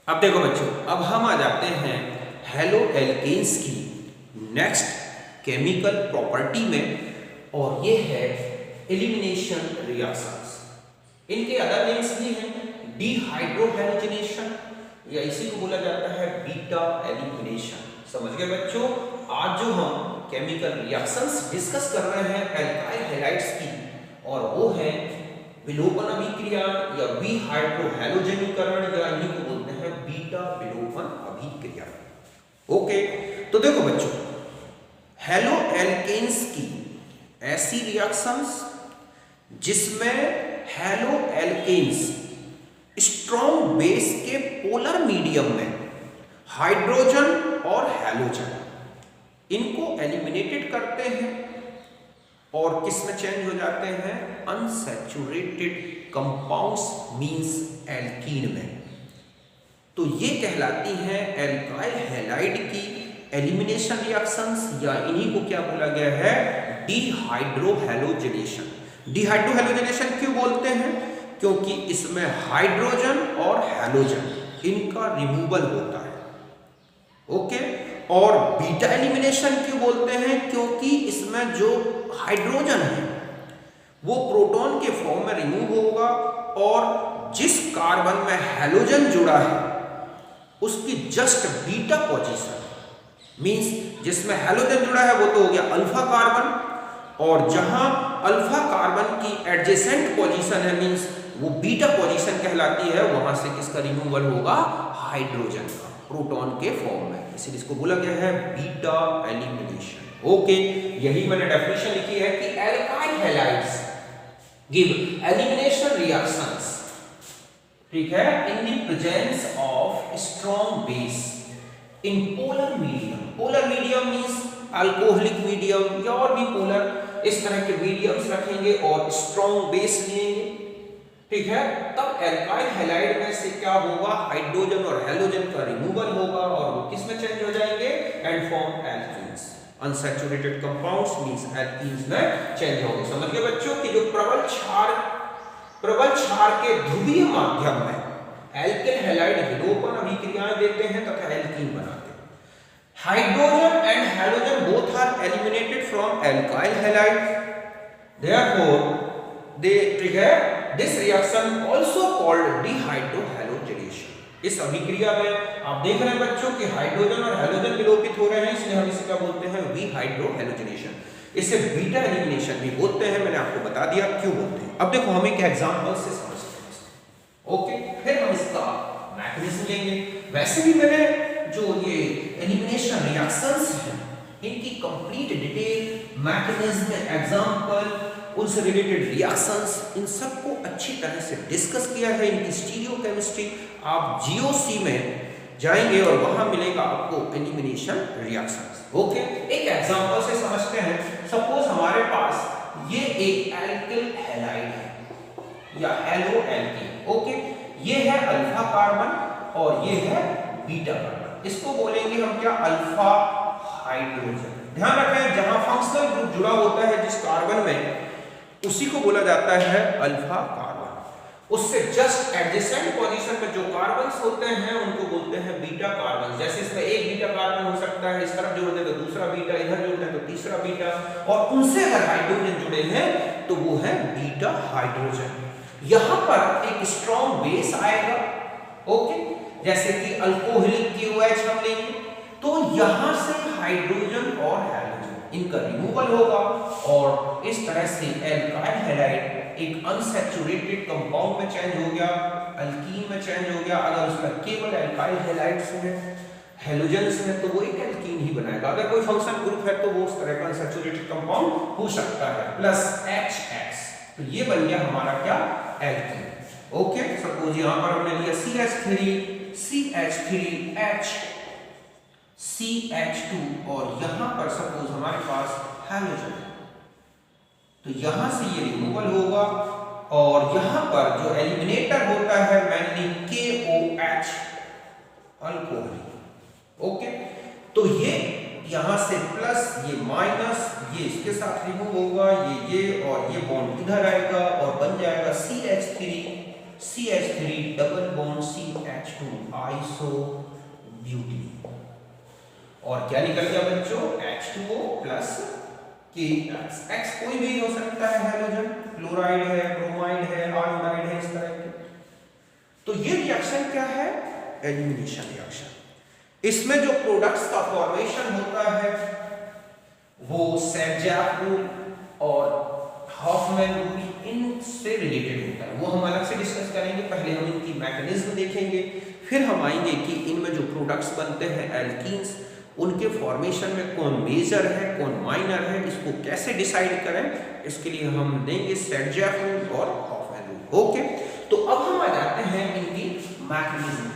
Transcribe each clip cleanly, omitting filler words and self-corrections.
अब देखो बच्चों, अब हम आ जाते हैं हेलो एल्केन्स की नेक्स्ट केमिकल प्रॉपर्टी में, और ये है एलिमिनेशन रिएक्शंस। इनके अदर नेम्स भी हैं, डिहाइड्रोहैलोजिनेशन, या इसी को बोला जाता है बीटा एलिमिनेशन। समझ गए बच्चों? आज जो हम केमिकल रिएक्शंस डिस्कस कर रहे हैं एल्काइल हैलाइड्स की, और वो है विलोपन अभिक्रिया या विहाइड्रोहैलोजनीकरण, या इन्हीं को बोलते हैं बीटा विलोपन अभिक्रिया। ओके, तो देखो बच्चों, हेलो एल्केन्स की ऐसी रिएक्शंस जिसमें हेलो एल्केन्स स्ट्रॉन्ग बेस के पोलर मीडियम में हाइड्रोजन और हैलोजन इनको एलिमिनेटेड करते हैं और किस में चेंज हो जाते हैं? अनसैचुरेटेड कंपाउंड्स मींस एल्कीन में। तो ये कहलाती हैं एल्काइल हैलाइड की एलिमिनेशन रिएक्शंस, या इन्हीं को क्या बोला गया है? डिहाइड्रोहैलोजिनेशन। डिहाइड्रोहैलोजिनेशन क्यों बोलते हैं? क्योंकि इसमें हाइड्रोजन और हैलोजन इनका रिमूवल होता है। ओके, और बीटा एलिमिनेशन क्यों बोलते हैं? क्योंकि इसमें जो हाइड्रोजन है वो प्रोटॉन के फॉर्म में रिमूव होगा, और जिस कार्बन में हैलोजन जुड़ा है उसकी जस्ट बीटा पोजीशन, मींस जिसमें हैलोजन जुड़ा है वो तो हो गया अल्फा कार्बन, और जहां अल्फा कार्बन की एडजेसेंट पोजीशन है मींस वो बीटा पोजीशन कहलाती है, वहां से किसका रिमूवल होगा? हाइड्रोजन का, प्रोटॉन के फॉर्म में। इसलिए इसको बोला गया है बीटा एलिमिनेशन। ओके, यही मैंने डेफिनेशन लिखी है कि alkyl halides give elimination reactions, ठीक है, in the presence of strong base in polar medium. Polar medium means alcoholic medium या और भी पोलर, इस तरह के मीडियम्स रखेंगे और स्ट्रॉन्ग बेस लेंगे, ठीक है। तब एल्काइल हैलाइड में से क्या होगा? हाइड्रोजन और हैलोजन का रिमूवल होगा और वो किस में चेंज हो जाएंगे? And form alkenes. Unsaturated compounds means alkenes में चेंज होंगे। समझ गए बच्चों कि जो प्रबल क्षार के ध्रुवीय माध्यम में एल्किल हैलाइड विलोपन अभिक्रियाएं देते हैं तथा एल्कीन बनाते हैं। Hydrogen and halogen both are eliminated from alkyl halide, therefore they, ठीक है, this reaction also called dehydrohalogenation. इस अभिक्रिया में आप देख रहे हैं बच्चों कि हाइड्रोजन और हैलोजन विलोपित हो रहे हैं, इसलिए हम इसे क्या बोलते हैं? विहाइड्रोहैलोजिनेशन। इसे बीटा एलिमिनेशन भी बोलते हैं, मैंने आपको बता दिया क्यों बोलते हैं। अब देखो हम एक एग्जांपल से समझते हैं। ओके, फिर हम इसका मैकेनिज्म लेंगे। वैसे भी मैंने जो ये एलिमिनेशन रिएक्शंस हैं इनकी कंप्लीट डिटेल, मैकेनिज्म, एग्जांपल, उनसे रिलेटेड रिएक्शंस, इन सबको अच्छी तरह से डिस्कस किया है। इनकी स्टीरियोकेमिस्ट्री आप जीओसी में जाएंगे और वहां मिलेगा आपको एलिमिनेशन रिएक्शंस। ओके, एक एग्जांपल से समझते हैं। सपोज हमारे पास ये एक एल्किल हैलाइड है या हेलो एल्कीन। ओके, ये है अल्फा कार्बन और ये है बीटा कार्बन। इसको बोलेंगे हम क्या? Alpha hydrogen. ध्यान रखें, जहां फंक्शनल ग्रुप जुड़ा होता है जिस कार्बन में, उसी को बोला जाता है अल्फा कार्बन। उससे जस्ट एडजेसेंट पोजीशन में जो कार्बन्स होते हैं उनको बोलते हैं बीटा कार्बन। जैसे इसमें एक बीटा कार्बन हो सकता है, इस तरफ जोड़ दें तो दूसरा बीटा, इधर जोड़ दें तो तीसरा बीटा, और उनसे अगर हाइड्रोजन जुड़े हैं तो वो है बीटा हाइड्रोजन। यहां पर एक स्ट्रॉन्ग बेस आएगा, ओके, जैसे कि अल्कोहलिक KOH हम लेंगे, तो यहां से हाइड्रोजन और हैलोजन इनका रिमूवल होगा, और इस तरह से एल्काइल हैलाइड एक अनसैचुरेटेड कंपाउंड में चेंज हो गया, अल्कीन में चेंज हो गया। अगर उसमें केवल एल्काइल हैलाइड्स हैं, हैलोजन्स हैं, तो वो एक एल्कीन ही बनाएगा। अगर कोई फंक्शनल ग्रुप है तो वो उस तरह का अनसैचुरेटेड कंपाउंड हो सकता है, प्लस HX, तो ये बन गया हमारा क्या? एल्कीन। ओके, सपोज यहां पर हमने लिया CH3 CH2, और यहां पर सपोज हमारे पास हैलोजन, तो यहां से ये रिमूवल होगा, और यहां पर जो एलिमिनेटर होता है मेनली KOH, अल्कोहल। ओके, तो ये यहां से प्लस, ये माइनस, ये इसके साथ रिमूव होगा, ये और ये बॉन्ड इधर आएगा और बन जाएगा CH3 double bond CH2 iso also butene. और क्या निकल गया बच्चों, H2O प्लस KX। X कोई भी हो सकता है हैलोजन, क्लोराइड है, ब्रोमाइड है, आयोडाइड है, इस तरह के। तो ये रिएक्शन क्या है, एलिमिनेशन रिएक्शन। इसमें जो प्रोडक्ट्स का फॉर्मेशन होता है वो सैडजैक रूल और हॉफमैन रूल इनसे रिलेटेड होता है, वो हम अलग से डिस्कस करेंगे। पहले हम इनकी मैकेनिज्म देखेंगे, फिर हम आएंगे कि इनमें जो प्रोडक्ट्स बनते हैं एल्कीन्स, उनके फॉर्मेशन में कौन मेजर है कौन माइनर है, इसको कैसे डिसाइड करें, इसके लिए हम देंगे सैडजैक रूल और हॉफमैन रूल। ओके, तो अब हम आ जाते हैं इनकी मैकेनिज्म।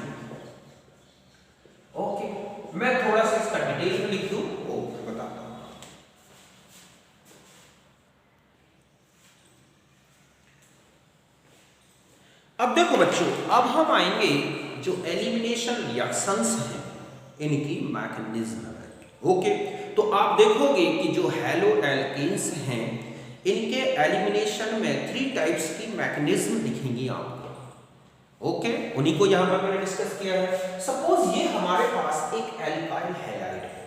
ओके, मैं थोड़ा सा इसका डिटेल में लिख दूं, वो बताता हूं। अब देखो बच्चों, अब हम आएंगे जो एलिमिनेशन रिएक्शंस हैं इनकी मैकेनिज्म में। ओके, तो आप देखोगे कि जो हैलो एल्केन्स हैं इनके एलिमिनेशन में 3 टाइप्स की मैकेनिज्म दिखेंगी आपको। ओके, उन्हीं को यहां पर मैंने डिस्कस किया है। सपोज ये हमारे पास एक एल्काइल हैलाइड है।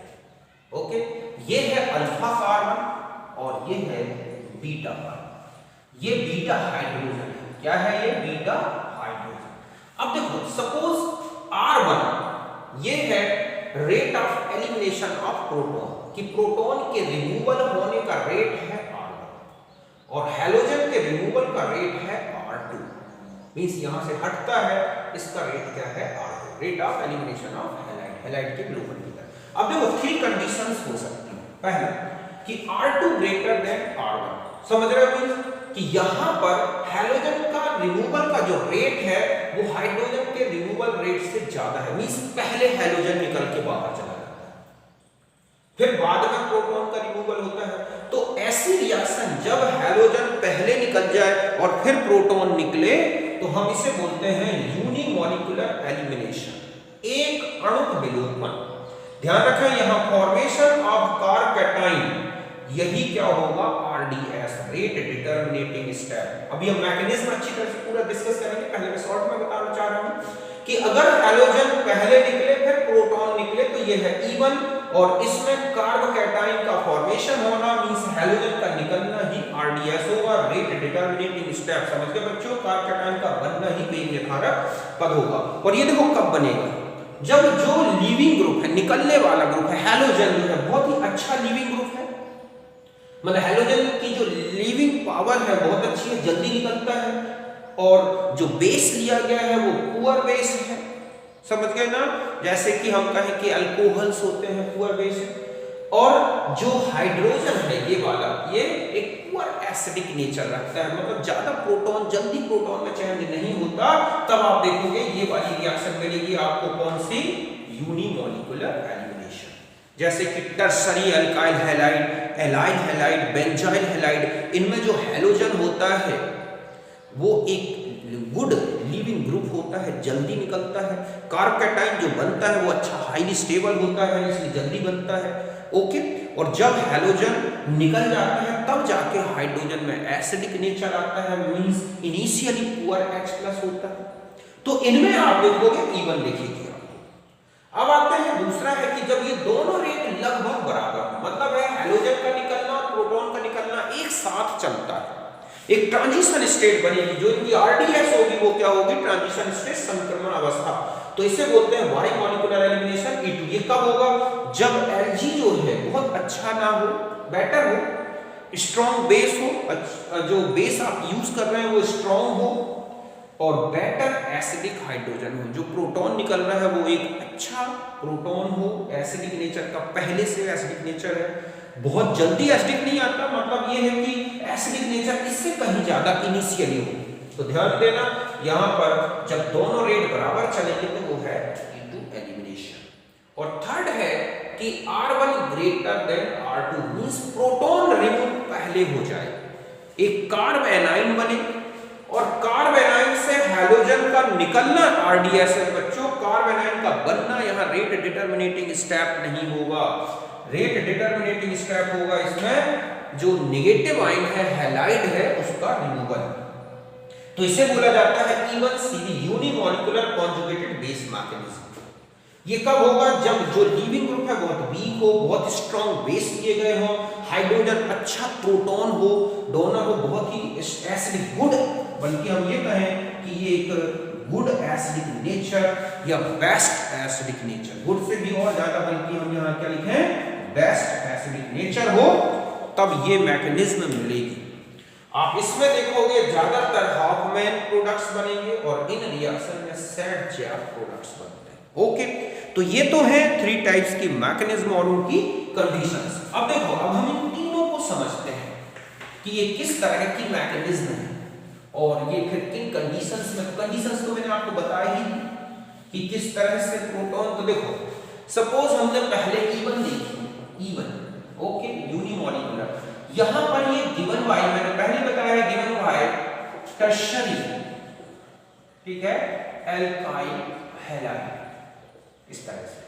ओके, ये है अल्फा कार्बन और ये है बीटा कार्बन। ये बीटा हाइड्रोजन है। क्या है ये, बीटा हाइड्रोजन। अब देखो सपोज R1 ये है rate of elimination of proton, कि प्रोटॉन के रिमूवल होने का रेट है R1 और हैलोजन के रिमूवल का रेट है R2। मींस यहां से हटता है, इसका रेट क्या है, R2, rate of elimination of halide, halide के ग्लोबल की तरह। अब देखो 3 कंडीशंस हो सकती हैं। पहला कि R2 ग्रेटर देन R1। समझ रहे हो कि यहां पर हैलोजन का रिमूवल का जो रेट है वो हाइड्रोजन के रिमूवल रेट से ज्यादा है। मींस पहले हैलोजन निकल के बाहर चला जाता है, फिर बाद में प्रोटॉन का रिमूवल होता है। तो ऐसी रिएक्शन जब हैलोजन पहले निकल जाए और फिर प्रोटॉन निकले तो हम इसे बोलते हैं यूनिमॉलिक्यूलर एलिमिनेशन, एक अणुक विलोपन। ध्यान रखें यहां फॉर्मेशन ऑफ कार्बकैटाइन, यही क्या होगा, RDS, रेट डिटरमिनेटिंग स्टेप। अभी हम मैकेनिज्म अच्छी तरह से पूरा डिस्कस करेंगे, पहले मैं शॉर्ट में बताना चाह रहा हूं कि अगर हैलोजन पहले निकले फिर प्रोटॉन निकले तो ये है E1 और इसमें कार्बकैटाइन का फॉर्मेशन होना मींस हैलोजन का निकलना ही RDS होगा, रेट डिटरमिनेटिंग स्टेप। समझ गए बच्चों, कार्बकैटाइन का बनना ही वेग निर्धारक पद होगा। और ये देखो कब बनेगा, जब जो लीविंग ग्रुप है, निकलने वाला ग्रुप है, हैलोजन जो है बहुत ही अच्छा लीविंग ग्रुप है, मतलब हैलोजन की जो लीविंग पावर है बहुत अच्छी है, जल्दी निकलता है। और जो बेस लिया गया है वो पुअर बेस है। समझ गए ना, जैसे कि हम कहें कि अल्कोहल्स होते हैं, पुअर बेस है। और जो हाइड्रोजन है ये वाला, ये एक पुअर एसिडिक नेचर रखता है, मतलब ज्यादा प्रोटॉन, जल्दी प्रोटॉन में चेंज नहीं होता। तब आप देखोगे ये वाली रिएक्शन मिलेगी आपको, कौन सी, यूनिमॉलिक्यूलर एलिमिनेशन। जैसे कि tertiary alkyl halide, allyl halide, benzyl halide, इनमें जो हैलोजन होता है वो एक गुड लीविंग ग्रुप होता है, जल्दी निकलता है। कार्बकैटाइन जो बनता है वो अच्छा हाईली स्टेबल होता है, इसलिए जल्दी बनता है। ओके, और जब हैलोजन निकल जाता है तब जाके हाइड्रोजन में एसिडिक नेचर आता है, मींस इनिशियली पुअर H+ होता है। तो इनमें आप देखोगे E1 लिखिए। अब आते हैं दूसरा है कि जब ये दोनों रेट लगभग बराबर हो, मतलब है हैलोजन का निकलना और प्रोटॉन का निकलना एक साथ चलता है, एक ट्रांजिशन स्टेट बनेगी, जो इनकी RDS होगी वो क्या होगी, ट्रांजिशन स्टेट, संक्रमण अवस्था। तो इसे बोलते हैं वाई मॉलिक्यूलर एलिमिनेशन, E2। ये कब होगा, जब Lg जो है बहुत अच्छा ना हो, बेटर हो, स्ट्रॉन्ग बेस हो, जो बेस आप यूज कर रहे हैं वो स्ट्रॉन्ग हो और बेटर एसिडिक हाइड्रोजन हो। जो प्रोटॉन निकल रहा है वो एक अच्छा प्रोटॉन हो, एसिडिक नेचर का, पहले से एसिडिक नेचर है, बहुत जल्दी एसिडिक नहीं आता, मतलब ये है कि एसिडिक नेचर इससे कहीं ज्यादा इनिशियली हो। तो ध्यान देना यहां पर जब दोनों रेट बराबर चलेंगे तो वो है E2 एलिमिनेशन। और थर्ड है कि R1 greater than R2, means proton remove पहले हो जाए, एक कार्ब एनाइन बने और कार्ब एनाइन से हैलोजन का निकलना RDS है बच्चों, कार्ब एनाइन का बनना यहाँ रेट डिटरमिनेटिंग स्टेप नहीं होगा, रेट डिटरमिनेटिंग स्टेप होगा इसमें जो नेगेटिव आयन है, हैलाइड है, उसका रिमूवल। तो इसे बोला जाता है E1CB, unimolecular conjugated base mechanism. ये कब होगा? जब जो लीविंग ग्रुप है बहुत वीक हो, बहुत स्ट्रॉन्ग बेस दिए गए हो, हाइड्रोजन अच्छा प्रोटॉन हो, डोनर हो बहुत ही एसिडिक गुड, बल्कि हम ये कहें कि ये एक गुड एसिडिक नेचर या बेस्ट एसिडिक नेचर, गुड से भी और ज्यादा, बल्कि हम यहाँ क्या लिखें? बेस्ट एसिडिक नेचर हो, तब ये मैकेनिज्म मिलेगी। आप इसमें देखोगे ज्यादातर हाफमैन प्रोडक्ट्स बनेंगे और इन रिएक्शन में सैड-जैक प्रोडक्ट्स बनते हैं। ओके, तो ये तो है 3 टाइप्स की मैकेनिज्म और उनकी कंडीशंस। अब देखो, अब हम इन तीनों को समझते हैं कि ये किस तरह की मैकेनिज्म है और ये फिर किन कंडीशंस में। कंडीशंस तो मैंने आपको बताया ही कि किस तरह से प्रोटॉन। तो देखो, सपोज हमने पहले E1 देखी, E1 ओके, यूनिमॉलिक्यूलर। यहां पर ये गिवन बाय, मैंने पहले बताया गिवन बाय टर्शरी, ठीक है, एल्काइल हैलाइड, इस तरह से,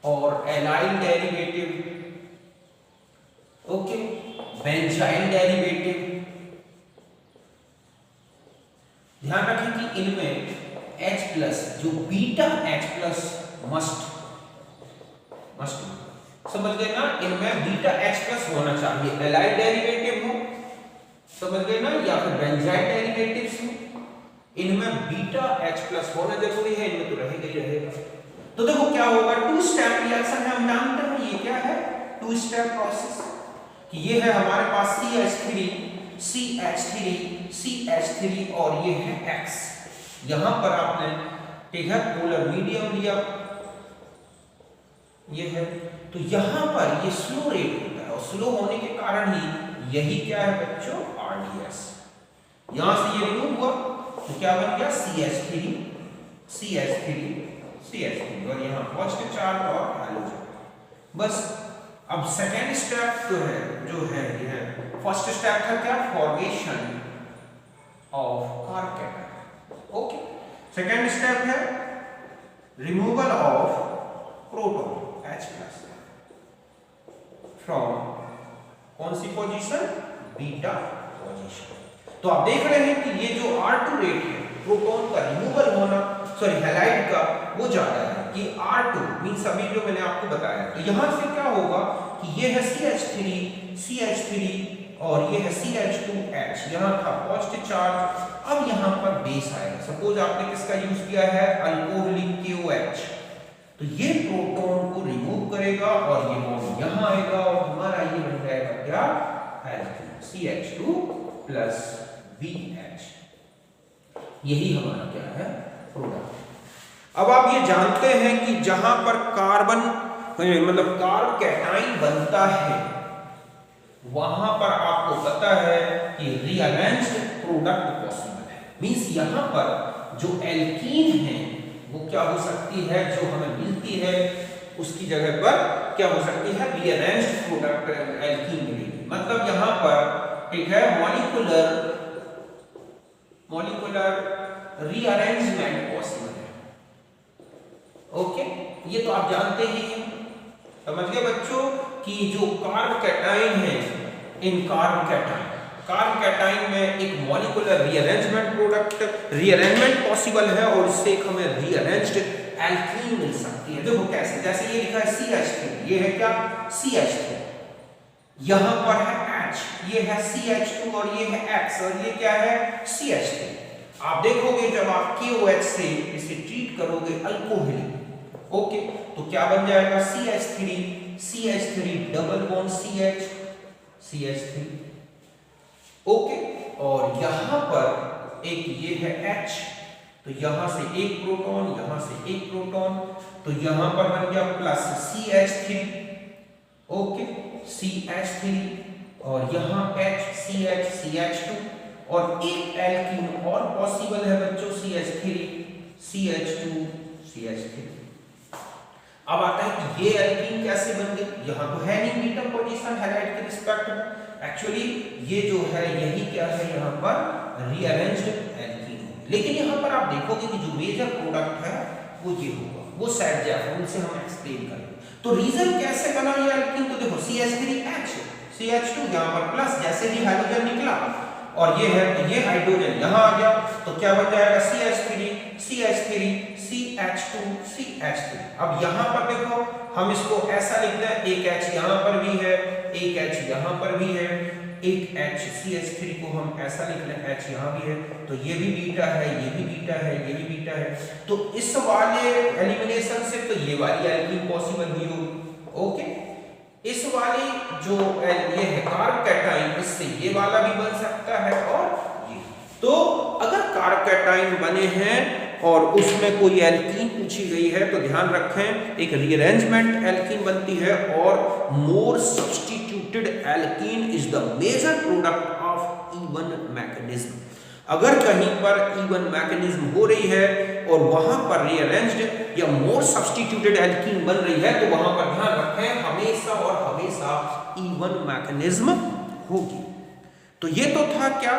और allyl derivative, okay, benzyl derivative. ध्यान रखें कि इनमें H+ जो बीटा H+ मस्ट समझ गए ना, इनमें बीटा H+ होना चाहिए, एलाइल डेरिवेटिव हो, समझ गए ना, या फिर बेंजाइल डेरिवेटिव्स हो, इनमें बीटा H+ होना जरूरी है, इनमें तो रहेगा ही रहेगा। तो देखो क्या होगा, 2 स्टेप रिएक्शन है, हम जानते हैं ये क्या है, 2 स्टेप प्रोसेस, कि ये है हमारे पास CH3 CH3 CH3 और ये है X। यहां पर आपने, ठीक है, पोलर मीडियम लिया, ये है, तो यहां पर ये स्लो रेट होता है और स्लो होने के कारण ही यही क्या है बच्चों, RDS। यहां से ये रिमूव हुआ तो क्या बन गया, CH3 CH3 CH3 और यहां पॉजिटिव चार्ज और हाइड्रोजन। बस अब सेकेंड स्टेप जो है ये है, फर्स्ट स्टेप था क्या, formation of carbon. Okay, second step है removal of proton H+ from कौन सी पोजीशन, बीटा पोजीशन। तो आप देख रहे हैं कि ये जो R2 रेट है प्रोटॉन का रिमूवल होना, सॉरी हैलाइड का, वो ज्यादा है कि R2 मींस अभी जो मैंने आपको बताया। तो यहां से क्या होगा कि ये है CH3 और ये है CH2H, यहां था पॉजिटिव चार्ज, अब यहां पर बेस आएगा। सपोज आपने किसका यूज किया है, अल्कोहलिक KOH, तो ये प्रोटॉन को रिमूव करेगा और ये बॉन्ड यहां आएगा और हमारा ये बन जाएगा क्या, CH2 + BH। यही हमारा क्या है, प्रोडक्ट। अब आप ये जानते हैं कि जहां पर कार्बन मतलब कार्ब कैटाइन बनता है, वहां पर आपको पता है कि रीअरेंज्ड प्रोडक्ट पॉसिबल है। मींस यहां पर जो एल्कीन है वो क्या हो सकती है, जो हमें मिलती है उसकी जगह पर क्या हो सकती है, रीअरेंज्ड प्रोडक्ट एल्कीन मिलेगी। मतलब यहां पर, ठीक है, मॉलिक्यूलर रीअरेंजमेंट पॉसिबल है। ओके, ये तो आप जानते ही हैं, समझ गए बच्चों, कि जो कार्ब कैटाइन है, इन कार्ब कैटाइन में एक मॉलिक्यूलर रीअरेंजमेंट पॉसिबल है और इससे एक हमें रीअरेंज्ड एल्कीन मिल सकती है। देखो कैसे, जैसे ये लिखा है CH3, ये है क्या, CH3, यहां पर है H, ये है CH2 और ये है X और ये क्या है, CH3। आप देखोगे जब आप KOH से इसे ट्रीट करोगे अल्कोहलिक, ओके, तो क्या बन जाएगा, CH3 double bond CH3, okay, और यहां पर एक ये है H, तो यहां से एक प्रोटॉन, यहां से एक प्रोटॉन, तो यहां पर बन गया प्लस CH3, ओके, CH3 और यहां CH2 और एक एल्कीन और पॉसिबल है बच्चों, CH2 CH3। अब आता है कि ये एल्कीन कैसे बन गई, यहां तो है नहीं बीटा पोजीशन हैलाइड के रिस्पेक्ट में, एक्चुअली ये जो है यही क्या है, यहां पर रीअरेंज्ड एल्कीन है। लेकिन यहां पर आप देखोगे कि जो मेजर प्रोडक्ट है वो ये होगा, वो सैड-जैक, उनसे हम एक्सप्लेन करेंगे। तो रीजन कैसे बना ये एल्कीन, तो देखो CH3H CH2 यहां पर प्लस, जैसे ही हाइड्रोजन निकला और ये है, ये हाइड्रोजन यहां आ गया, तो क्या बन जाएगा, CH3 CH2 CH2CH3। अब यहाँ पर देखो हम इसको ऐसा लिखते हैं, एक H यहाँ पर भी है, एक H यहाँ पर भी है, एक H CH3 को हम ऐसा लिख लें, H यहाँ भी है, तो ये भी बीटा है, ये भी बीटा है, ये भी बीटा है। तो इस वाले एलिमिनेशन से तो ये वाली एल्कीन पॉसिबल हुई होगी। ओके, इस वाली जो ये है कार्ब कैटाइन, इससे ये वाला भी बन सकता है और ये। तो अगर कार्ब कैटाइन बने हैं और उसमें कोई एल्कीन पूछी गई है तो ध्यान रखें एक रीअरेंजमेंट एल्कीन बनती है और more substituted alkene is the major product of even mechanism. अगर कहीं पर इवन मैकेनिज्म हो रही है और वहां पर रीअरेंज्ड या मोर सब्स्टिट्यूटेड एल्कीन बन रही है तो वहां पर ध्यान रखें हमेशा और हमेशा इवन मैकेनिज्म होगी। तो ये तो था क्या,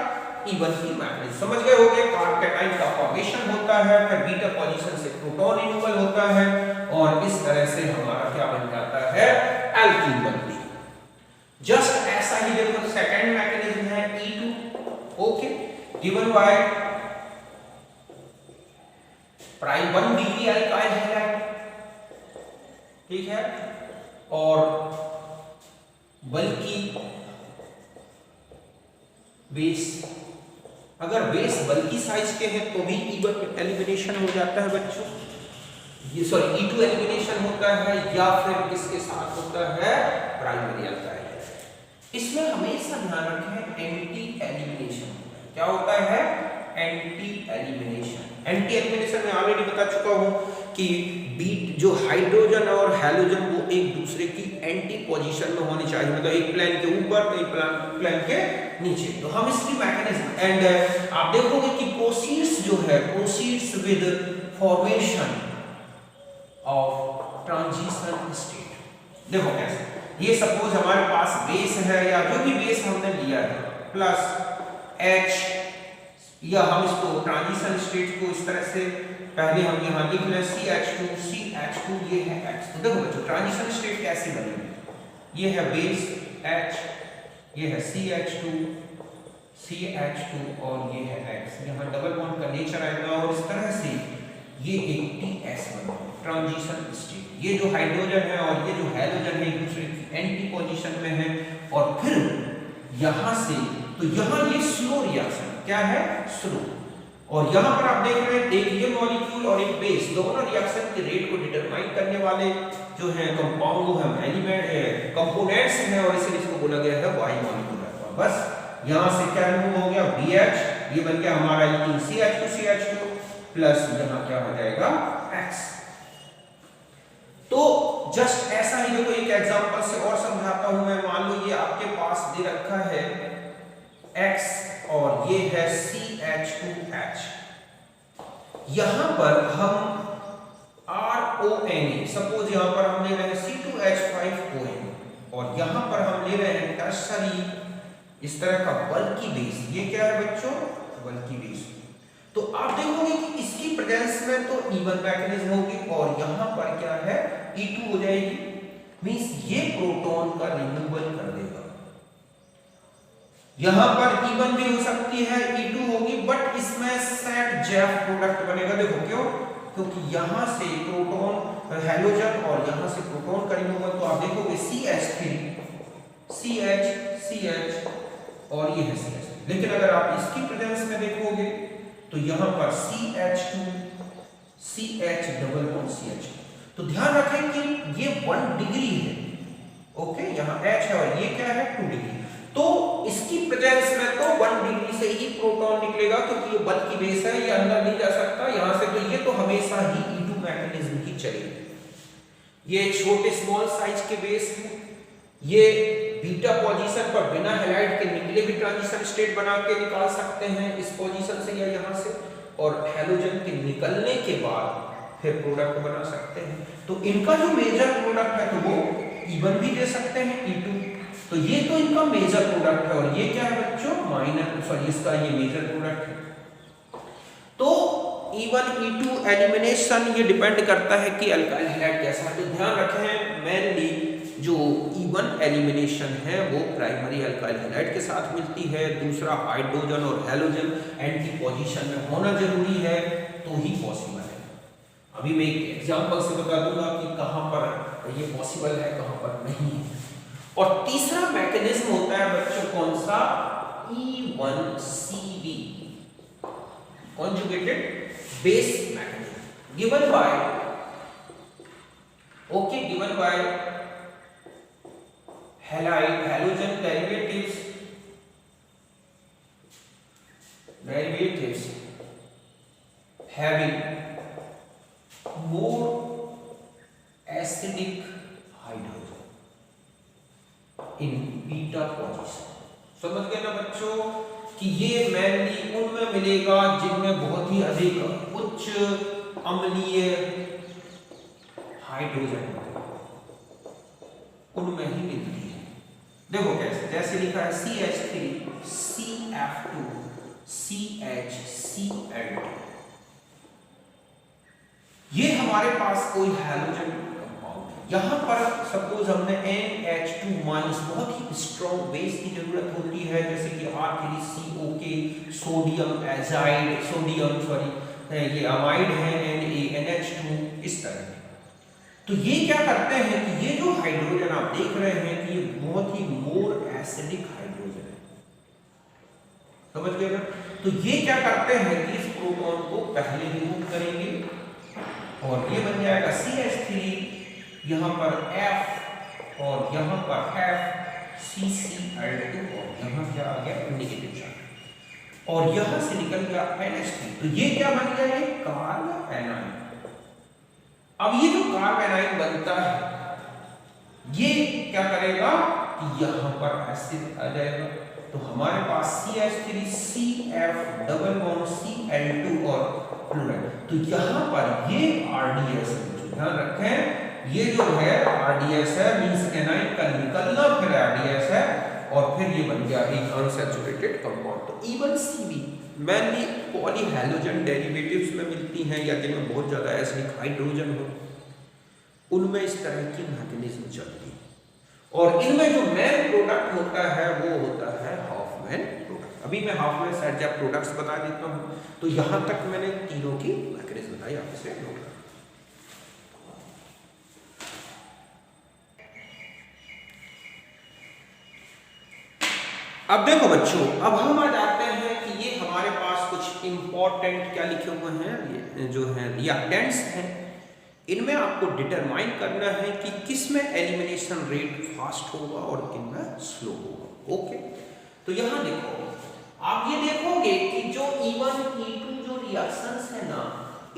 इवन की मैकेनिज्म। समझ गए होंगे, कार्ब कैटाइन का फॉर्मेशन होता है, फिर बीटा पोजीशन से प्रोटॉन रिमूवल होता है और इस तरह से हमारा क्या बन जाता है, एल्कीन बनती है। जस्ट ऐसा ही देखो सेकंड मैकेनिज्म है E2। Okay, given by prime 1 degree alkyl halide, ठीक है, और बल्कि बेस, अगर बेस बल्कि साइज के हैं तो भी इवन एलिमिनेशन हो जाता है बच्चों, ये सॉरी E2 एलिमिनेशन होता है, या फिर किसके साथ होता है, प्राइमरी अल्काइल। इसमें हमेशा ध्यान रखें एंटी एलिमिनेशन। क्या होता है, एंटी एलिमिनेशन। एंटी एलिमिनेशन में ऑलरेडी बता चुका हूं कि बीट जो हाइड्रोजन और हैलोजन वो एक दूसरे की एंटी पोजीशन में होने चाहिए, मतलब एक प्लेन के ऊपर तो एक प्लेन के नीचे। तो हम इसकी मैकेनिज्म एंड आप देखोगे कि प्रोसीड्स जो है, proceeds with formation of transition state. देखो कैसे, ये सपोज हमारे पास बेस है या जो भी बेस हमने लिया है प्लस H, या हम इसको ट्रांजिशन स्टेट को इस तरह से पहले हम यहाँ लिख लें CH2 ये है X। तो देखो बच्चों ट्रांजिशन स्टेट कैसे बनेगी, ये है बेस H, ये है CH2 और ये है X। यहाँ डबल बॉन्ड का नेचर आएगा और इस तरह से ये एक TS बनेगा, ट्रांजिशन स्टेट। ये जो हाइड्रोजन है और ये जो हैलोजन है एक दूसरे की एंटी पोजीशन में है और फिर यहाँ से तो यहाँ ये स्लो रिएक्शन क्या है, स्लो। और यहाँ पर आप देख रहे हैं एक ये मॉलिक्यूल और एक बेस, दोनों रिएक्शन के रेट को डिटरमाइन करने वाले जो है कंपाउंड वो हम एलिमेंट कंपोनेंट्स हैं और इसलिए इसको बोला गया है वाई मॉलिक्यूल। बस यहाँ से क्या रिमूव हो गया, BH, ये बन गया हमारा एल्कीन CH2 प्लस यहाँ क्या हो जाएगा X। तो जस्ट ऐसा ही देखो एक एग्जांपल से और समझाता हूं मैं। मान लो ये आपके पास दे रखा है X और ये है CH2H। यहां पर हम RONA, सपोज यहां पर हम ले रहे हैं C2H5ON और यहां पर हम ले रहे हैं टर्शरी इस तरह का बल्कि बेस। ये क्या है बच्चों, बल्कि बेस। तो आप देखोगे कि इसकी प्रेजेंस में तो इवन मैकेनिज्म होगी और यहाँ पर क्या है E2 हो जाएगी, मींस ये प्रोटॉन का रिमूवल कर देगा। यहाँ पर इवन भी हो सकती है, E2 होगी, बट इसमें सेट जेफ प्रोडक्ट बनेगा। देखो क्यों, क्योंकि यहाँ से प्रोटॉन हैलोजन और यहाँ से प्रोटॉन का रिमूवल। तो आप देखोगे CH3 CH और ये है CH3। लेकिन अगर आप इसकी प्रेजेंस में देखोगे तो यहाँ पर CH2 CH double bond CH। तो ध्यान रखें कि ये 1 डिग्री है, ओके, यहाँ H है और ये क्या है 2 डिग्री। तो इसकी प्रेजेंस में तो 1 डिग्री से ही प्रोटॉन निकलेगा क्योंकि ये बल्कि बेस है, ये अंदर नहीं जा सकता यहाँ से। तो ये तो हमेशा ही E2 मैकेनिज्म ही चलेगी। ये छोटे स्मॉल साइज के बेस हैं, ये बीटा पोजीशन पर बिना हैलाइड के निकले भी ट्रांजिशन स्टेट बना के निकाल सकते हैं इस पोजीशन से या यहाँ से, और हैलोजन के निकलने के बाद फिर प्रोडक्ट बना सकते हैं। तो इनका जो मेजर प्रोडक्ट है तो वो इवन भी दे सकते हैं E2। तो ये तो इनका मेजर प्रोडक्ट है और ये क्या है बच्चों, माइनर, सॉरी इसका ये मेजर प्रोडक्ट है। तो इवन E2 एलिमिनेशन ये डिपेंड करता है कि अल्काइल हैलाइड कैसा है। तो ध्यान रखें मेनली जो इवन एलिमिनेशन है वो प्राइमरी अल्काइल हैलाइड के साथ मिलती है। दूसरा हाइड्रोजन और हैलोजन एंटी पोजीशन में होना जरूरी है तो ही पॉसिबल है। अभी मैं एक एग्जांपल से बता दूंगा कि कहां पर ये पॉसिबल है, कहां पर नहीं है। और तीसरा मैकेनिज्म होता है बच्चों कौन सा, E1CV conjugated base mechanism given by halide halogen derivatives having more acidic hydrogen in beta position। समझ गए ना बच्चों कि ये मेनली उनमें मिलेगा जिनमें बहुत ही अधिक उच्च अम्लीय हाइड्रोजन उनमें ही मिलती है। देखो कैसे, जैसे लिखा है CH3 CF2 CHCl2, ये हमारे पास कोई हैलोजन कंपाउंड है। यहां पर सपोज हमने NH2- बहुत ही स्ट्रॉन्ग बेस की जरूरत होती है, जैसे कि R3COK सोडियम एजाइड, ये अमाइड है NaNH2 इस तरह। तो ये क्या करते हैं कि ये जो हाइड्रोजन आप देख रहे हैं कि ये बहुत ही मोर एसिडिक हाइड्रोजन है, समझ गए ना। तो ये क्या करते हैं कि इस प्रोटॉन को पहले रिमूव करेंगे और ये बन जाएगा CH3, यहां पर F और यहां पर F CCl2 और यहां क्या आ गया नेगेटिव चार्ज और यहां से निकल गया NH3। तो ये क्या बन गया, ये कार्ब एनाइन। अब ये जो कार्ब एनाइन बनता है ये क्या करेगा कि यहां पर एसिड आ जाएगा। तो हमारे पास CH3 CF double bond Cl2 और क्लोराइड। तो यहां पर ये RDS है, ध्यान रखें ये जो है RDS है, मींस एनाइन का निकलना फिर RDS है और फिर ये बन गया एक अनसैचुरेटेड कंपाउंड। तो E1CV मेनली पॉलीहैलोजन डेरिवेटिव्स में मिलती हैं या जिनमें बहुत ज्यादा एसिडिक हाइड्रोजन हो, उनमें इस तरह की मैकेनिज्म चलती है। और इनमें जो मेन प्रोडक्ट होता है वो होता है हॉफमैन प्रोडक्ट। अभी मैं हॉफमैन सेट ऑफ प्रोडक्ट्स बता देता हूं। तो यहां तक मैंने तीनों की मैकेनिज्म बताई, आप इसे नोट करें। अब देखो बच्चों, अब हम आ जाते हैं कि ये हमारे पास कुछ इंपॉर्टेंट क्या लिखे हुए हैं, ये जो है रिएक्टेंट्स हैं। इनमें आपको डिटरमाइन करना है कि किस में एलिमिनेशन रेट फास्ट होगा और किन में स्लो होगा। ओके, तो यहां देखो, आप ये देखोगे कि जो E1 E2 जो रिएक्शंस है ना,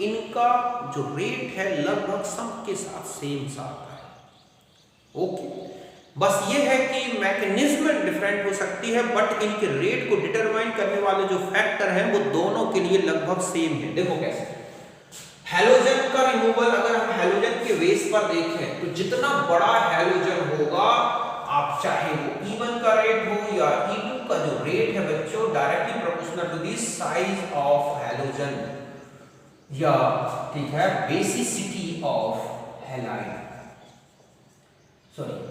इनका जो रेट है लगभग सबके साथ सेम सा आता है। ओके, बस ये है कि मैकेनिज्म डिफरेंट हो सकती है, बट इनके रेट को डिटरमाइन करने वाले जो फैक्टर हैं वो दोनों के लिए लगभग सेम है। देखो कैसे, हैलोजन का रिमूवल अगर हम हैलोजन के बेस पर देखें तो जितना बड़ा हैलोजन होगा, आप चाहे वो E1 का रेट हो या E2 का जो रेट है बच्चों, directly proportional to the size of halogen या ठीक है basicity of halide,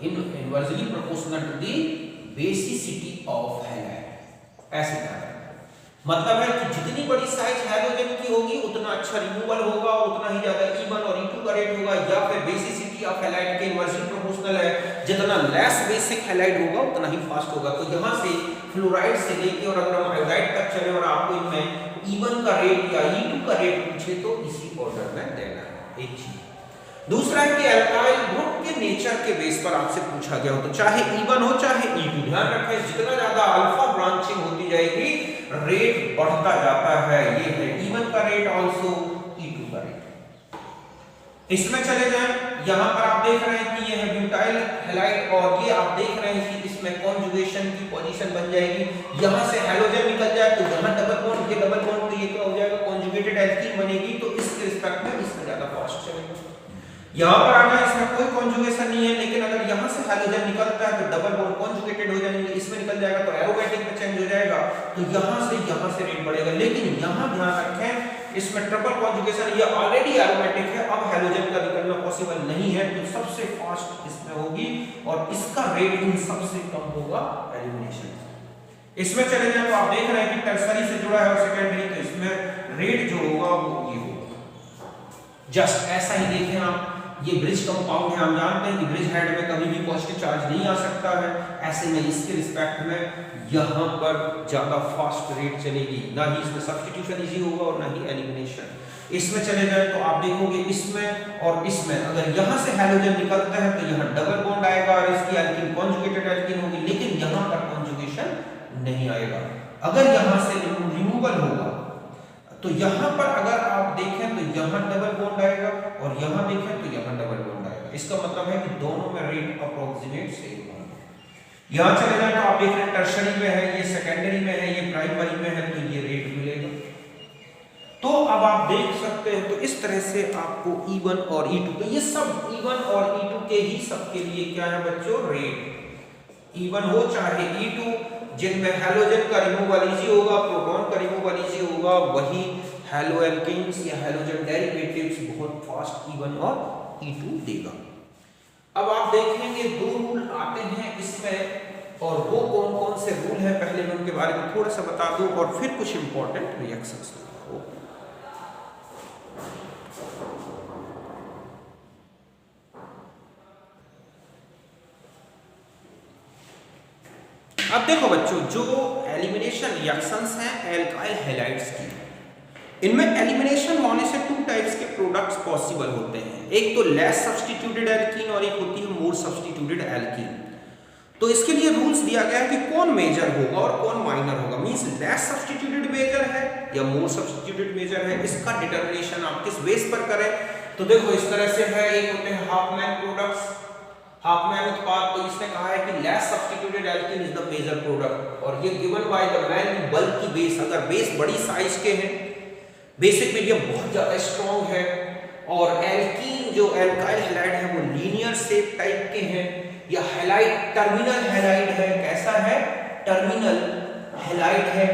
inversely proportional to the basicity of halide. ऐसे क्या है, मतलब है कि जितनी बड़ी साइज हैलोजन की होगी उतना अच्छा रिमूवल होगा और उतना ही ज्यादा E1 और E2 का रेट होगा, या फिर बेसिसिटी ऑफ हैलाइड के इनवर्सली प्रोपोर्शनल है, जितना लेस बेसिक हैलाइड होगा उतना ही फास्ट होगा। तो यहां से फ्लोराइड से लेके और अगर हम आयोडाइड तक चले और आपको इनमें E1 का रेट या E2 का रेट पूछे तो इसी ऑर्डर में देना है। एक चीज दूसरा है कि अल्काइल ग्रुप के नेचर के बेस पर आपसे पूछा गया हो, तो चाहे E1 हो चाहे E2, ध्यान रखें जितना ज्यादा अल्फा ब्रांचिंग होती जाएगी रेट बढ़ता जाता है। ये है E1 का रेट, आल्सो E2 का रेट। इसमें चले जाएं, यहां पर आप देख रहे हैं कि ये है ब्यूटाइल हैलाइड और ये आप देख रहे हैं कि इसमें कॉन्जुगेशन की पोजीशन बन जाएगी। यहां से हैलोजन निकल जाए तो यहां डबल बॉन्ड, ये डबल बॉन्ड तो ये क्या हो जाएगा कॉन्जुगेटेड एल्कीन बनेगी, तो इसके रिस्पेक्ट में इसमें ज्यादा फास्ट चलेगा। यहां पर आना इसमें कोई कॉन्जुगेशन नहीं है, लेकिन अगर यहां से हैलोजन निकलता है तो डबल बॉन्ड कॉन्जुगेटेड हो जाएंगे, इसमें निकल जाएगा तो एरोमेटिक में चेंज हो जाएगा, तो यहां से रेट बढ़ेगा। लेकिन यहां ध्यान रखें इसमें ट्रिपल कॉन्जुगेशन, ये ऑलरेडी एरोमेटिक है, अब हैलोजन का निकलना पॉसिबल नहीं है, तो सबसे फास्ट इसमें होगी और इसका रेट इन सबसे कम होगा एलिमिनेशन। इसमें चले जाए तो आप देख रहे हैं कि टर्सरी से जुड़ा है और सेकेंडरी, तो इसमें रेट जो होगा वो ये होगा। जस्ट ऐसा ही देखें आप, ये ब्रिज कंपाउंड है, हम जानते हैं कि ब्रिज हेड में कभी भी पॉजिटिव चार्ज नहीं आ सकता है, ऐसे में इसके रिस्पेक्ट में यहाँ पर ज्यादा फास्ट रेट चलेगी, ना ही इसमें सब्स्टिट्यूशन इजी होगा और ना ही एलिमिनेशन। इसमें चले जाए तो आप देखोगे इसमें और इसमें अगर यहाँ से हैलोजन निकलता है तो यहाँ डबल बॉन्ड आएगा और इसकी एल्कीन कॉन्जुगेटेड एल्कीन होगी, लेकिन यहाँ पर कॉन्जुगेशन नहीं आएगा। अगर यहाँ से रिमूवल होगा तो यहाँ पर अगर आप देखें तो यहाँ डबल बॉन्ड आएगा और यहाँ देखें तो यहाँ डबल बॉन्ड आएगा। इसका मतलब है कि दोनों में रेट अप्रोक्सीमेट सेम होंगे। यहाँ चले जाए तो आप देख रहे हैं टर्शरी में है, ये सेकेंडरी में है, ये प्राइमरी में है, तो ये रेट मिलेगा। तो अब आप देख सकते हैं, तो इस तरह से आपको E1 और E2, तो ये सब E1 और E2 के ही सबके लिए क्या है बच्चों, रेट। E1 हो चाहे E2, जिनमें हैलोजन का रिमूवल इजी होगा, प्रोटॉन का रिमूवल इजी होगा, वही हैलो एल्केन्स या हैलोजन डेरिवेटिव्स बहुत फास्ट E1 और E2 देगा। अब आप देखेंगे दो रूल आते हैं इसमें, और वो कौन कौन से रूल हैं पहले मैं उनके बारे में थोड़ा सा बता दूं और फिर कुछ इंपॉर्टेंट रिएक्शंस बताऊं। अब देखो बच्चों, जो एलिमिनेशन रिएक्शंस हैं एल्काइल हैलाइड्स की, इनमें एलिमिनेशन होने से टू टाइप्स के प्रोडक्ट्स पॉसिबल होते हैं। एक तो लेस सब्स्टिट्यूटेड एल्कीन और एक होती है मोर सब्स्टिट्यूटेड एल्कीन। तो इसके लिए रूल्स दिया गया है कि कौन मेजर होगा और कौन माइनर होगा, मींस लेस सब्स्टिट्यूटेड मेजर है या मोर सब्स्टिट्यूटेड मेजर है, इसका डिटरमिनेशन आप किस बेस पर करें। तो देखो इस तरह से है, एक होते हैं हाफमैन प्रोडक्ट्स, हाफमैन उत्पाद, तो इसने कहा है कि less substituted alkene is the major product, और ये given by the man bulk की बेस, अगर बेस बड़ी साइज के हैं, बेसिक मीडियम बहुत ज्यादा स्ट्रॉन्ग है, और एल्कीन जो एल्काइल हैलाइड है वो लीनियर शेप टाइप के हैं, या हैलाइड टर्मिनल हैलाइड है, कैसा है, टर्मिनल हैलाइड है,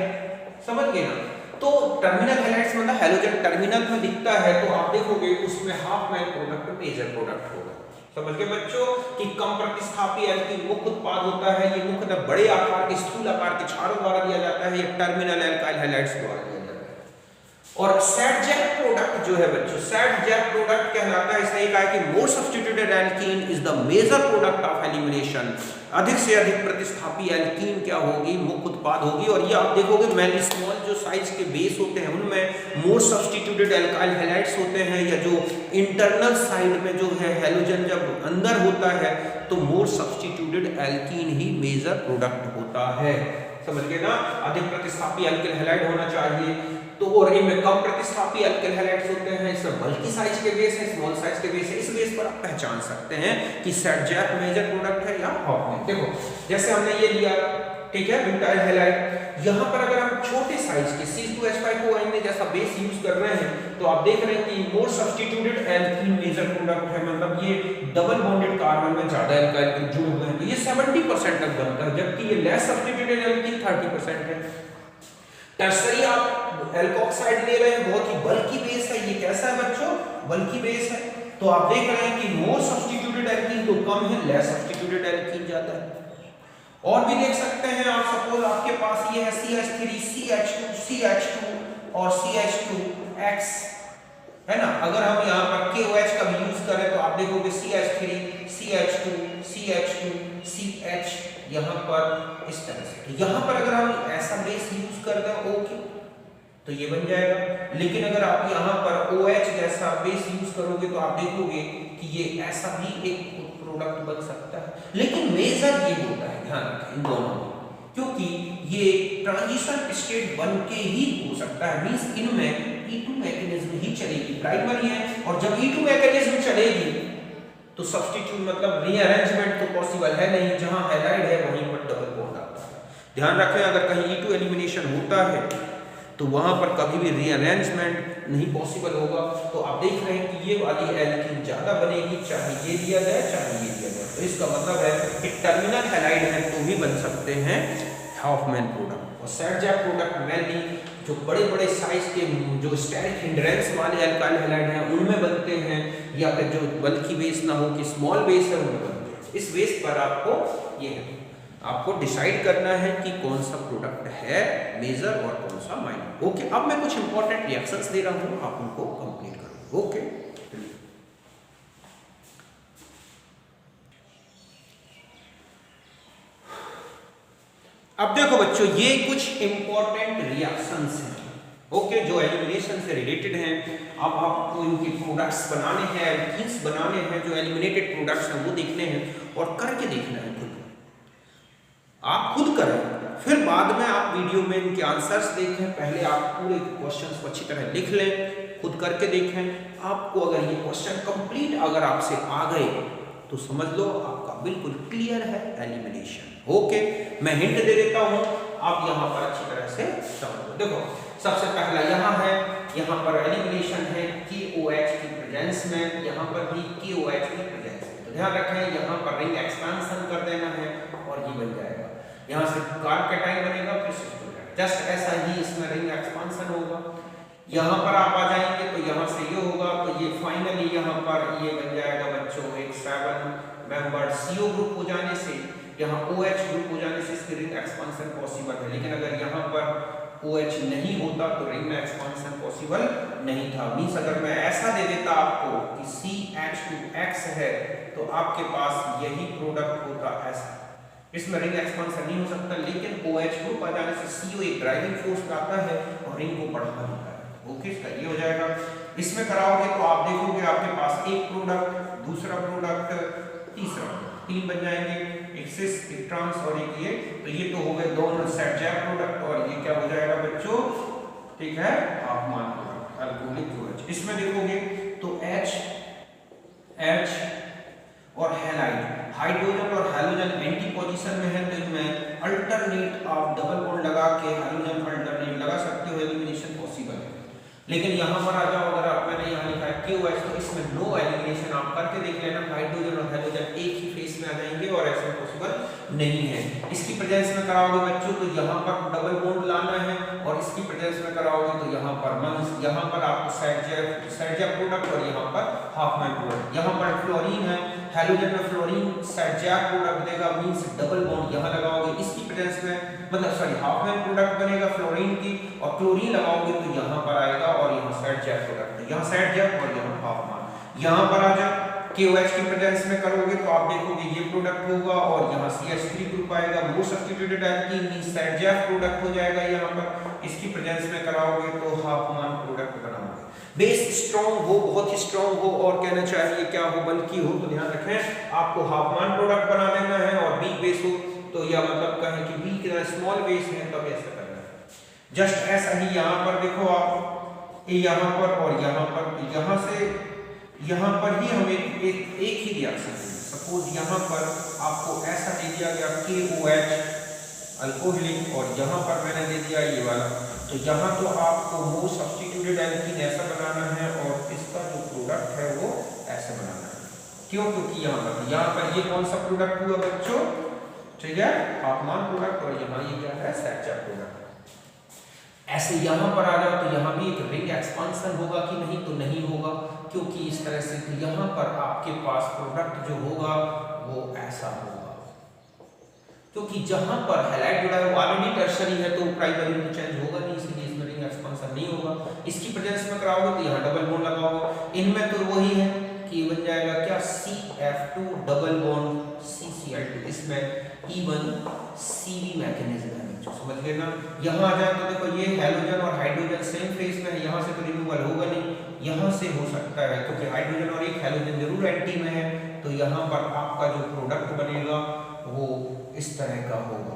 समझ गए ना। तो टर्मिनल हैलाइड्स मतलब हैलोजन टर्मिनल में दिखता है, तो आप देखोगे उसमें हाफमैन प्रोडक्ट मेजर प्रोडक्ट होगा। समझ गए बच्चों कि कम प्रतिस्थापी एल्कीन मुख्य उत्पाद होता है, ये मुख्यतः बड़े आकार के स्थूल आकार के क्षारों द्वारा दिया जाता है, ये टर्मिनल एल्काइल हैलाइड्स द्वारा दिया जाता है। और सैडजैक प्रोडक्ट जो है बच्चों, सैडजैक प्रोडक्ट कहलाता है, इसने कहा है कि more substituted alkene is the major product of elimination, अधिक से अधिक प्रतिस्थापी एल्कीन क्या होगी, मुख्य उत्पाद होगी। और ये आप देखोगे मैन स्मॉल जो साइज के बेस होते हैं उनमें मोर सब्स्टिट्यूटेड एल्काइल हैलाइड्स होते हैं, या जो इंटरनल साइड में जो है हैलोजन जब अंदर होता है तो मोर सब्स्टिट्यूटेड एल्कीन ही मेजर प्रोडक्ट होता है। समझ गए ना, अधिक प्रतिस्थापी एल्काइल हैलाइड होना चाहिए। तो और इनमें कम प्रतिस्थापी एल्काइल हैलाइड्स होते हैं, इसमें बल्की साइज के बेस है, स्मॉल साइज के बेस है, इस बेस पर आप पहचान सकते हैं कि सैडजैक मेजर प्रोडक्ट है या हाफमैन। देखो जैसे हमने ये लिया, ठीक है, ब्यूटाइल हैलाइड, यहाँ पर अगर हम छोटे साइज के C2H5OH जैसा बेस यूज कर रहे हैं तो आप देख रहे हैं कि more substituted alkene major product है, मतलब ये डबल बॉन्डेड कार्बन में ज्यादा एल्काइल जुड़े हुए हैं, तो ये 70% तक बनता है, जबकि ये लेस सब्स्टिट्यूटेड एल्कीन 30% है। टर्सरी आप एल्कोक्साइड ले रहे हैं, बहुत ही बल्की बेस है, ये कैसा है बच्चों, बल्की बेस है, तो आप देख रहे हैं कि मोर सब्स्टिट्यूटेड एल्कीन तो कम है, लेस सब्स्टिट्यूटेड एल्कीन ज्यादा है। और भी देख सकते हैं आप, सपोज आपके पास ये है CH3 CH2 CH2 और CH2X है ना, अगर हम यहाँ पर KOH का भी यूज करें तो आप देखोगे CH3 CH2 CH2 CH यहाँ पर इस तरह से, तो यहाँ पर अगर हम ऐसा बेस यूज कर दें ओके तो ये बन जाएगा, लेकिन अगर आप यहाँ पर OH जैसा बेस यूज करोगे तो आप देखोगे कि ये ऐसा भी एक प्रोडक्ट बन सकता है, लेकिन मेजर ये होता है, ध्यान रखें इन दोनों में, क्योंकि ये ट्रांजिशन स्टेट बन के ही हो सकता है, मींस इनमें E2 मैकेनिज्म ही चलेगी, प्राइमरी है, और जब E2 मैकेनिज्म चलेगी तो सब्स्टिट्यूट मतलब रीअरेंजमेंट तो पॉसिबल है नहीं, जहां हैलाइड है वहीं पर डबल बॉन्ड आता है। ध्यान रखें अगर कहीं E2 एलिमिनेशन होता है तो वहां पर कभी भी रीअरेंजमेंट नहीं पॉसिबल होगा। तो आप देख रहे हैं कि ये वाली एल्कीन ज्यादा बनेगी, चाहे ये लिया जाए चाहे ये लिया जाए, तो इसका मतलब है कि टर्मिनल हैलाइड है तो भी बन सकते हैं हाफमैन प्रोडक्ट। और सैडजैक प्रोडक्ट मेनली जो बड़े बड़े साइज के जो स्टेरिक हिंड्रेंस वाले एल्काइल हैलाइड हैं उनमें बनते हैं, या फिर जो बल्की बेस ना हो कि स्मॉल बेस है उनमें बनते हैं। इस बेस पर आपको ये है, आपको डिसाइड करना है कि कौन सा प्रोडक्ट है मेजर और कौन सा माइनर। ओके, अब मैं कुछ इंपॉर्टेंट रिएक्शंस दे रहा हूँ, आप उनको कंप्लीट करो। ओके। अब देखो बच्चों, ये कुछ इंपॉर्टेंट रिएक्शंस हैं, ओके, जो एलिमिनेशन से रिलेटेड हैं। अब आपको इनके प्रोडक्ट्स बनाने हैं, एल्कीन्स बनाने हैं, जो एलिमिनेटेड प्रोडक्ट्स हैं वो देखने हैं और करके देखना है खुद। आप खुद करें, फिर बाद में आप वीडियो में इनके आंसर्स देखें। पहले आप पूरे क्वेश्चंस को अच्छी तरह लिख लें, खुद करके देखें। आपको अगर ये क्वेश्चन कंप्लीट अगर आपसे आ गए तो समझ लो आपका बिल्कुल क्लियर है एलिमिनेशन। ओके, मैं हिंट दे देता हूं, आप यहां पर अच्छी तरह से समझ लो। देखो सबसे पहला यहाँ है, यहाँ पर एलिमिनेशन है KOH की प्रेजेंस में, यहाँ पर भी KOH की प्रेजेंस में। तो ध्यान रखें, यहाँ पर रिंग एक्सपेंशन कर देना है और ये बन जाएगा, यहाँ से कार्बोकेटाइन बनेगा, फिर सिस्ट हो जाएगा। जस्ट ऐसा ही इसमें रिंग एक्सपेंशन होगा। यहाँ पर आप आ जाएंगे तो यहाँ से ये होगा, तो ये फाइनली यहाँ पर ये बन जाएगा बच्चों एक 7 मेंबर CO ग्रुप हो जाने से, यहाँ OH ग्रुप हो जाने से इसकी रिंग एक्सपेंशन पॉसिबल है। लेकिन अगर यहाँ पर OH नहीं होता तो रिंग में एक्सपेंशन पॉसिबल नहीं था। मींस अगर मैं ऐसा दे देता आपको कि CH2X है तो आपके पास यही प्रोडक्ट होता ऐसा, इसमें रिंग एक्सपेंशन नहीं हो सकता। लेकिन OH ग्रुप आ जाने से CO एक ड्राइविंग फोर्स आता है और रिंग को बढ़ा देता है। ओके, इसका ये हो जाएगा। इसमें कराओगे तो आप देखोगे आपके पास एक प्रोडक्ट, दूसरा प्रोडक्ट, तीसरा, 3 बन जाएंगे, एक सिस, एक ट्रांस और एक ये। तो ये तो हो गए दोनों सेट जैक प्रोडक्ट और ये क्या हो जाएगा बच्चों, ठीक है, तापमान प्रोडक्ट अल्कोहलिक OH। इसमें देखोगे तो H और हैलाइड, हाइड्रोजन और हैलोजन एंटी पोजीशन में है, तो इसमें अल्टरनेट आप डबल बॉन्ड लगा के हाइड्रोजन अल्टरनेट लगा सकते हो, एलिमिनेशन पॉसिबल है। लेकिन यहाँ पर आ जाओ, अगर आप मैंने यहाँ लिखा है KOH तो इसमें नो एलिमिनेशन, आप करके देख लेना, हाइड्रोजन और हैलोजन एक ही फेस में आ जाएंगे और ऐसा पॉसिबल नहीं है। इसकी प्रेजेंस में कराओगे बच्चों तो यहाँ पर डबल बॉन्ड लाना है और इसकी प्रेजेंस में कराओगे तो यहाँ पर यहाँ पर आपको साइड जैक प्रोडक्ट और यहाँ पर हाफ मैन प्रोडक्ट। यहाँ पर फ्लोरीन है, हैलोजन में फ्लोरीन साइड जैक प्रोडक्ट देगा, मींस डबल बॉन्ड यहाँ लगाओगे, इसकी प्रेजेंस में मतलब सॉरी हाफ मैन प्रोडक्ट बनेगा फ्लोरीन की, और क्लोरीन लगाओगे तो यहाँ पर आएगा और यहाँ साइड जैक प्रोडक्ट, यहाँ साइड जैक और यहाँ हाफ मैन। यहाँ पर आ जाए KOH की प्रेजेंस में करोगे तो आप देखोगे ये प्रोडक्ट होगा और यहाँ CH3 ग्रुप आएगा, वो substituted alkene means Saytzeff product हो जाएगा यहाँ पर। इसकी प्रेजेंस में कराओगे तो हाफ मैन प्रोडक्ट बनाओगे। बेस स्ट्रॉन्ग हो, बहुत ही स्ट्रॉन्ग हो और कहना चाहिए क्या हो, बल्कि हो, तो ध्यान रखें आपको हाफ मैन प्रोडक्ट बना देना है। और वीक बेस हो तो या मतलब कहें कि वीक स्मॉल बेस है तब ऐसा करना है। जस्ट ऐसा ही यहाँ पर देखो आप, यहाँ पर और यहाँ पर, यहाँ से यहाँ पर ही हमें एक ही रिएक्शन है। सपोज यहाँ पर आपको ऐसा दे दिया गया KOH अल्कोहलिक और यहाँ पर मैंने दे दिया ये वाला, तो यहाँ तो आपको वो सब्स्टिट्यूटेड एल्कीन ऐसा बनाना है और इसका जो प्रोडक्ट है वो ऐसे बनाना है। क्यों? क्योंकि यहाँ पर ये कौन सा प्रोडक्ट हुआ बच्चों, ठीक है, तापमान प्रोडक्ट, और यहाँ ये क्या है, सेक्चर प्रोडक्ट। ऐसे यहाँ पर आ जाओ तो यहाँ भी एक रिंग एक्सपेंशन होगा कि नहीं, तो नहीं होगा, क्योंकि इस तरह से तो यहाँ पर आपके पास प्रोडक्ट जो होगा वो ऐसा होगा, क्योंकि जहां पर हैलाइड जुड़ा है वो ऑलरेडी टर्शरी है तो प्राइमरी में चेंज होगा नहीं, इसलिए इसमें रिंग एक्सपेंशन नहीं होगा। इसकी प्रेजेंस में कराओगे तो यहाँ डबल बॉन्ड लगाओगे, इनमें तो वही है कि बन जाएगा क्या, CF2 डबल बॉन्ड CCl2, इसमें E1CB मैकेनिज्म है बच्चों, समझ गए ना। यहाँ आ जाए तो देखो ये हैलोजन और हाइड्रोजन सेम फेस में है, यहाँ से तो रिमूवल होगा नहीं, यहाँ से हो सकता है क्योंकि हाइड्रोजन और एक हैलोजन जरूर एंटी में है, तो यहाँ पर आपका जो प्रोडक्ट बनेगा वो इस तरह का होगा।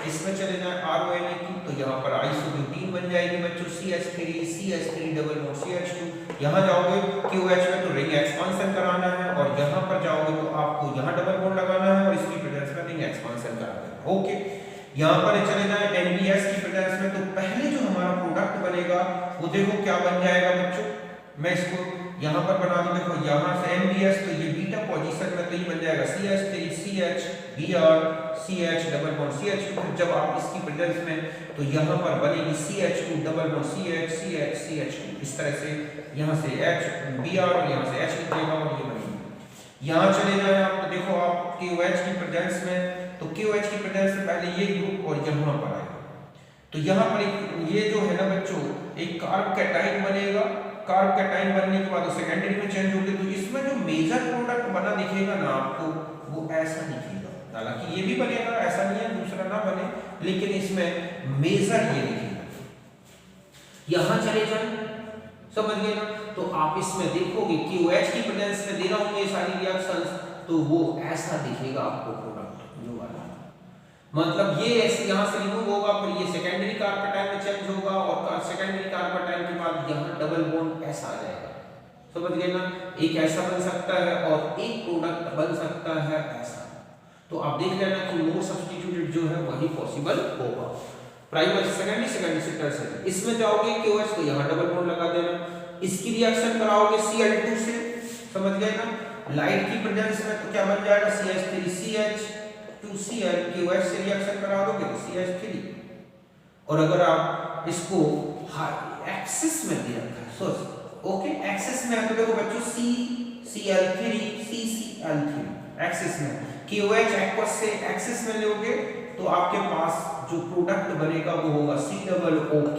इसमें चले जाए RONA की तो यहाँ पर आइसोब्यूटीन बन जाएगी बच्चों, CH3 डबल बॉन्ड CH2। यहाँ जाओगे KOH में तो रिंग एक्सपेंशन कराना है और यहाँ पर जाओगे तो आपको यहाँ डबल बॉन्ड लगाना है और इसकी प्रेजेंस में रिंग एक्सपेंशन कराना है। ओके, यहाँ पर चले जाए NBS की प्रेजेंस में, तो पहले जो हमारा प्रोडक्ट बनेगा वो देखो क्या बन जाएगा बच्चों, मैं इसको यहाँ पर बना दूं, देखो यहाँ से NBS तो ये बीटा पोजीशन में तो ये बन जाएगा CH3 CH Br CH double bond CH2। फिर जब आप इसकी प्रेजेंस में तो यहाँ पर बनेगी CH2 double bond CH CH CH2, इस तरह से यहाँ से H Br और यहाँ से H निकलेगा और ये बनेगी। यहाँ चले जाए आप तो देखो आप KOH की प्रेजेंस में, तो KOH की प्रेजेंस में पहले ये ग्रुप और यहाँ पर आएगा, तो यहाँ पर एक ये जो है ना बच्चों एक कार्बोकैटाइन बनेगा, कार्बोकैटाइन बनने के बाद सेकेंडरी में चेंज होगी, तो इसमें जो मेजर प्रोडक्ट बना दिखेगा ना आपको वो ऐसा दिखेगा। हालांकि ये भी बनेगा, ऐसा नहीं है दूसरा ना बने, लेकिन इसमें मेजर ये लिखिएगा, यहां चले जाए, समझ गए ना। तो आप इसमें देखोगे कि OH की प्रेजेंस में दे रहा हूं ये सारी रिएक्शंस, तो वो ऐसा दिखेगा आपको प्रोडक्ट जो वाला, मतलब ये यहां से रिमूव होगा, फिर ये सेकेंडरी कार्बोटाइल में चेंज होगा और सेकेंडरी कार्बोटाइल के बाद यहां डबल बॉन्ड ऐसा आ जाएगा, समझ गए ना। एक ऐसा बन सकता है और एक प्रोडक्ट बन सकता है ऐसा। तो आप देख लेना कि मोर सब्स्टिट्यूटेड जो है वही पॉसिबल होगा, प्राइमरी सेकेंडरी सेकेंडरी से टर्शियरी। इसमें जाओगे KOH तो यहाँ डबल बॉन्ड लगा देना, इसकी रिएक्शन कराओगे Cl2 से, समझ गए ना। लाइट की प्रेजेंस में तो क्या बन जाएगा CH3CH 2Cl, KOH से रिएक्शन करा दोगे तो CH3। और अगर आप इसको एक्सिस में दे रखा है, सोच ओके एक्सिस में है तो देखो बच्चों CCl3 CCl3 एक्सिस में, KOH एक्वस से एक्सिस में लोगे तो आपके पास जो प्रोडक्ट बनेगा वो होगा COOK COOK,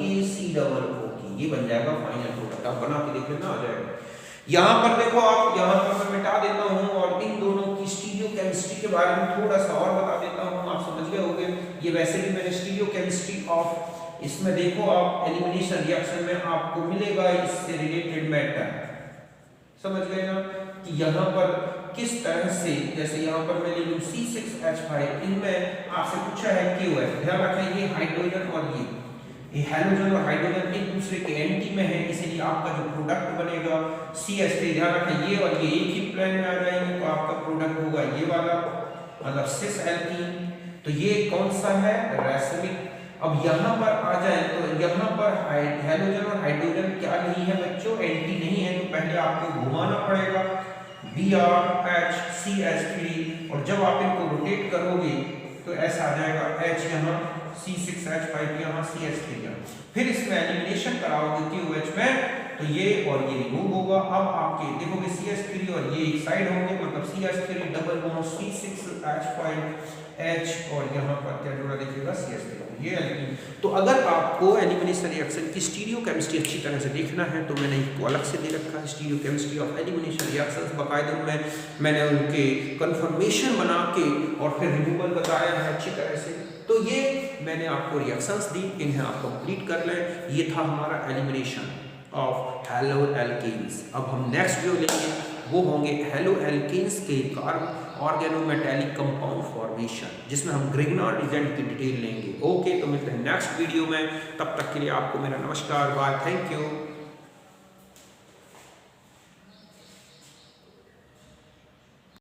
ये बन जाएगा फाइनल प्रोडक्ट। आप बना के देख लेना, आ जाएगा। यहाँ पर देखो आप, यहाँ पर मैं मिटा देता हूँ और इन दोनों की स्टीरियोकेमिस्ट्री के बारे में थोड़ा सा और बता देता हूँ, आप समझ गए होंगे। ये वैसे भी मैंने स्टीरियोकेमिस्ट्री ऑफ, इसमें देखो आप एलिमिनेशन रिएक्शन में आपको मिलेगा इससे रिलेटेड मैटर, समझ गए ना, कि यहाँ पर किस तरह से, जैसे यहाँ पर मैं ले लूँ C6H5, इनमें आपसे पूछा है KOH, ध्यान रखें ये हाइड्रोजन और ये हैलोजन और हाइड्रोजन एक दूसरे के एंटी में है, इसीलिए आपका जो प्रोडक्ट बनेगा CH3, ध्यान रखें ये और ये एक ही प्लेन में आ जाएंगे, तो आपका प्रोडक्ट होगा ये वाला, मतलब सिस एल्कीन। तो ये कौन सा है, रैसमिक। अब यहाँ पर आ जाए तो यहाँ पर हैलोजन और हाइड्रोजन क्या नहीं है बच्चों, एंटी नहीं है, तो पहले आपको घुमाना पड़ेगा BrHCH3, और जब आप इनको रोटेट करोगे तो ऐसा आ जाएगा H यहाँ C6H5 यहाँ CH3 यहाँ। फिर इसमें एलिमिनेशन कराओगे KOH में तो ये और ये रिमूव होगा। अब आपके देखोगे CH3 और ये एक साइड होंगे, मतलब CH3 double bond C6H5 H और यहाँ पर क्या जोड़ा देखिएगा CH3, ये एल्कीन। तो अगर आपको एलिमिनेशन रिएक्शन की स्टीरियोकेमिस्ट्री अच्छी तरह से देखना है तो मैंने इसको अलग से दे रखा है, स्टीरियोकेमिस्ट्री ऑफ एलिमिनेशन रिएक्शंस, बाकायदा में मैंने उनके कन्फर्मेशन बना के और फिर रिमूवल बताया है अच्छी तरह से। तो ये मैंने आपको रिएक्शंस दी, इन्हें आप कंप्लीट कर लें। ये था हमारा एलिमिनेशन ऑफ हैलो एल्कीन्स। अब हम नेक्स्ट जो लेंगे वो होंगे हैलो एल्कीन्स के कार्ब ऑर्गेनोमेटेलिक कंपाउंड फॉर्मेशन, जिसमें हम ग्रिग्नार्ड एजेंट की डिटेल लेंगे। ओके, तो मिलते हैं नेक्स्ट वीडियो में, तब तक के लिए आपको मेरा नमस्कार, बाय, थैंक यू।